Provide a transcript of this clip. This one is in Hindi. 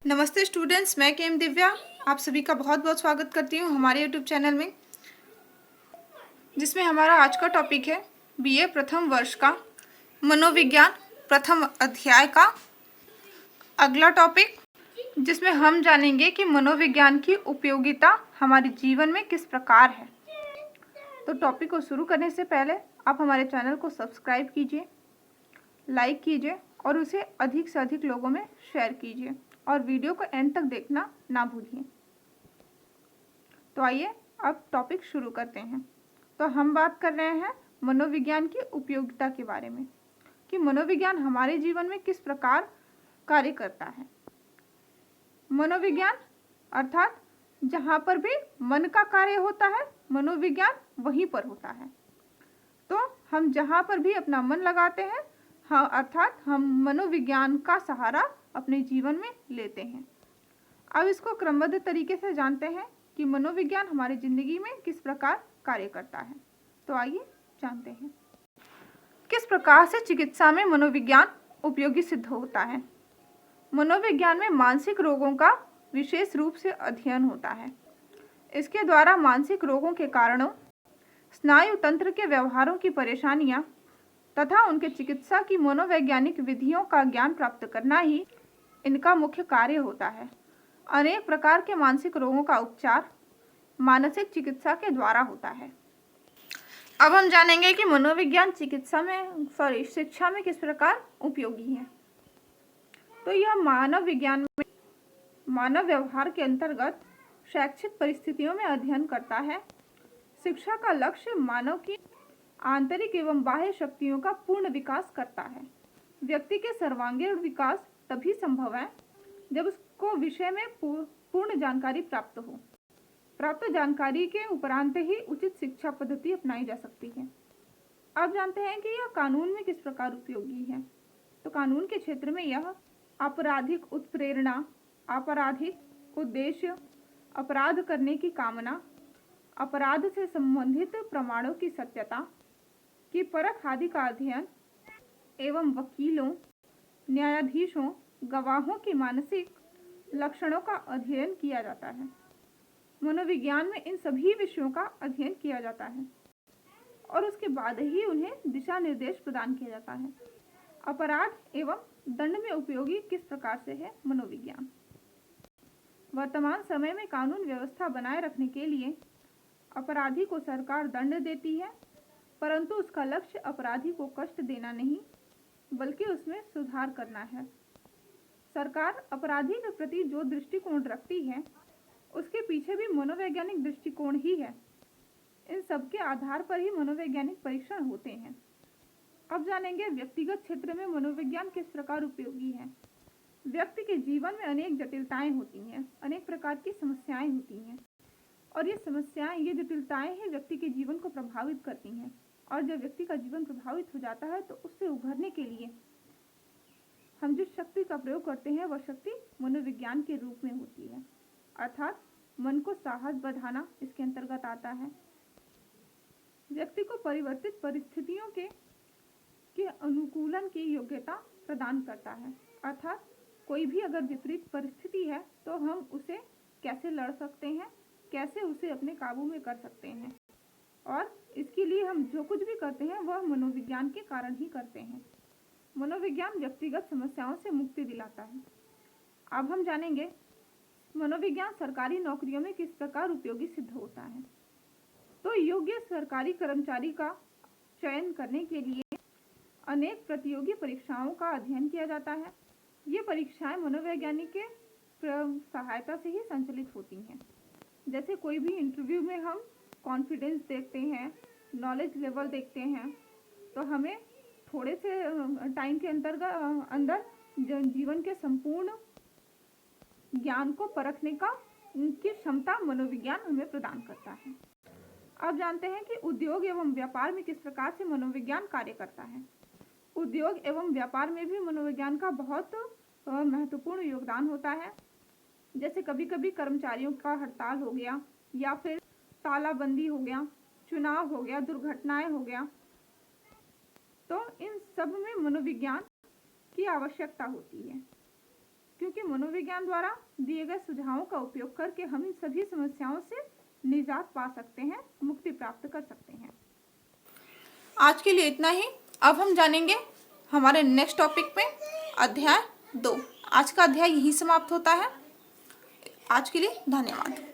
नमस्ते स्टूडेंट्स, मैं केम दिव्या आप सभी का बहुत बहुत स्वागत करती हूँ हमारे यूट्यूब चैनल में, जिसमें हमारा आज का टॉपिक है बीए प्रथम वर्ष का मनोविज्ञान प्रथम अध्याय का अगला टॉपिक, जिसमें हम जानेंगे कि मनोविज्ञान की उपयोगिता हमारे जीवन में किस प्रकार है। तो टॉपिक को शुरू करने से पहले आप हमारे चैनल को सब्सक्राइब कीजिए, लाइक कीजिए और उसे अधिक से अधिक लोगों में शेयर कीजिए और वीडियो को एंड तक देखना ना भूलिए। तो आइए अब टॉपिक शुरू करते हैं। तो हम बात कर रहे हैं मनोविज्ञान की उपयोगिता के बारे में कि मनोविज्ञान हमारे जीवन में किस प्रकार कार्य करता है। मनोविज्ञान अर्थात जहाँ पर भी मन का कार्य होता है मनोविज्ञान वहीं पर होता है। तो हम जहाँ पर भी अपना मन लगाते हैं हाँ अर्थात हम मनोविज्ञान का सहारा अपने जीवन में लेते हैं। अब इसको क्रमबद्ध तरीके से जानते हैं कि मनोविज्ञान हमारी जिंदगी में किस प्रकार कार्य करता है। तो आइए जानते हैं किस प्रकार से चिकित्सा में मनोविज्ञान उपयोगी सिद्ध होता है। मनोविज्ञान में मानसिक रोगों का विशेष रूप से अध्ययन होता है। इसके द्वारा मानसिक रोगों के कारणों, स्नायु तंत्र के व्यवहारों की परेशानियां तथा उनके चिकित्सा की मनोवैज्ञानिक विधियों का ज्ञान प्राप्त करना ही इनका मुख्य कार्य होता है। अनेक प्रकार के मानसिक रोगों का उपचार मानसिक चिकित्सा के द्वारा होता है। अब हम जानेंगे कि मनोविज्ञान शिक्षा में किस प्रकार उपयोगी है। तो यह मानव विज्ञान में मानव व्यवहार के अंतर्गत शैक्षिक परिस्थितियों में अध्ययन करता है। शिक्षा का लक्ष्य मानव की आंतरिक एवं बाह्य शक्तियों का पूर्ण विकास करता है। व्यक्ति के सर्वांगीण विकास तभी संभव है जब उसको विषय में पूर्ण जानकारी प्राप्त हो। प्राप्त जानकारी के उपरांत ही उचित शिक्षा पद्धति अपनाई जा सकती है। अब जानते हैं कि यह कानून में किस प्रकार उपयोगी है। तो कानून के क्षेत्र में यह आपराधिक उत्प्रेरणा, आपराधिक उद्देश्य, अपराध करने की कामना, अपराध से संबंधित प्रमाणों की सत्यता की परख आदि का अध्ययन एवं वकीलों, न्यायाधीशों, गवाहों की मानसिक लक्षणों का अध्ययन किया जाता है। मनोविज्ञान में इन सभी विषयों का अध्ययन किया जाता है और उसके बाद ही उन्हें दिशा निर्देश प्रदान किया जाता है। अपराध एवं दंड में उपयोगी किस प्रकार से है मनोविज्ञान। वर्तमान समय में कानून व्यवस्था बनाए रखने के लिए अपराधी को सरकार दंड देती है, परंतु उसका लक्ष्य अपराधी को कष्ट देना नहीं बल्कि उसमें सुधार करना है। सरकार अपराधी के प्रति जो दृष्टिकोण रखती है उसके पीछे भी मनोवैज्ञानिक दृष्टिकोण ही है। इन सब के आधार पर ही मनोवैज्ञानिक परीक्षण होते हैं। अब जानेंगे व्यक्तिगत क्षेत्र में मनोविज्ञान किस प्रकार उपयोगी है। व्यक्ति के जीवन में अनेक जटिलताएं होती हैं, अनेक प्रकार की समस्याएं होती हैं और ये जटिलताएं ही व्यक्ति के जीवन को प्रभावित करती हैं। और जब व्यक्ति का जीवन प्रभावित हो जाता है तो उससे उभरने के लिए हम जिस शक्ति का प्रयोग करते हैं वह शक्ति मनोविज्ञान के रूप में होती है, अर्थात मन को साहस बढ़ाना इसके अंतर्गत आता है। व्यक्ति को परिवर्तित परिस्थितियों के अनुकूलन की योग्यता प्रदान करता है, अर्थात कोई भी अगर विपरीत परिस्थिति है तो हम उसे कैसे लड़ सकते हैं, कैसे उसे अपने काबू में कर सकते हैं और इसके लिए हम जो कुछ भी करते हैं वह मनोविज्ञान के कारण ही करते हैं। मनोविज्ञान व्यक्तिगत समस्याओं से मुक्ति दिलाता है। अब हम जानेंगे मनोविज्ञान सरकारी नौकरियों में किस प्रकार उपयोगी सिद्ध होता है। तो योग्य सरकारी कर्मचारी का चयन करने के लिए अनेक प्रतियोगी परीक्षाओं का अध्ययन किया जाता है। ये परीक्षाएं मनोवैज्ञानिक के सहायता से ही संचालित होती हैं। जैसे कोई भी इंटरव्यू में हम कॉन्फिडेंस देखते हैं, नॉलेज लेवल देखते हैं, तो हमें थोड़े से टाइम के अंदर जीवन के संपूर्ण ज्ञान को परखने की क्षमता मनोविज्ञान हमें प्रदान करता है। अब जानते हैं कि उद्योग एवं व्यापार में किस प्रकार से मनोविज्ञान कार्य करता है। उद्योग एवं व्यापार में भी मनोविज्ञान का बहुत महत्वपूर्ण योगदान होता है। जैसे कभी कभी कर्मचारियों का हड़ताल हो गया या फिर तालाबंदी हो गया, चुनाव हो गया, दुर्घटनाएं हो गया, तो इन सब में मनोविज्ञान की आवश्यकता होती है। क्योंकि मनोविज्ञान द्वारा दिए गए सुझावों का उपयोग करके हम इन सभी समस्याओं से निजात पा सकते हैं, मुक्ति प्राप्त कर सकते हैं। आज के लिए इतना ही। अब हम जानेंगे हमारे नेक्स्ट टॉपिक में अध्याय 2। आज का अध्याय यही समाप्त होता है। आज के लिए धन्यवाद।